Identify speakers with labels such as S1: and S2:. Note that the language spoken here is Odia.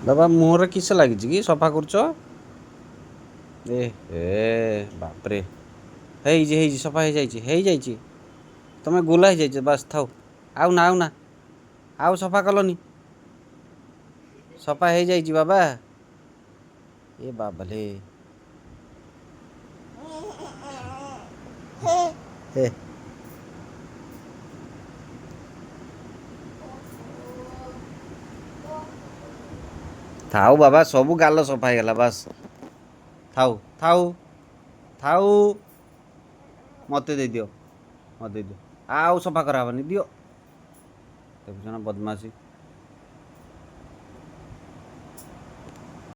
S1: ବାବା ମୁହଁରେ କିସ ଲାଗିଛି କି ସଫା କରୁଛ? ବାପରେ ହେଇଛି ସଫା ହେଇଯାଇଛି। ତମେ ଗୁଲା ହେଇଯାଇଛ ବାସ୍ ଥାଉ। ଆଉ ନା ଆଉ ସଫା କଲନି। ସଫା ହେଇଯାଇଛି ବାବା। ଏ ବାବାଲେ ହେ ଥାଉ ବାବା ସବୁ ଗାଲ ସଫା ହେଇଗଲା ବାସ୍। ଥାଉ ମତେ ଦେଇଦିଅ ଆଉ ସଫା କରାହବନି ଦିଅ। ଦେଖୁଛ ନା ବଦମାସି।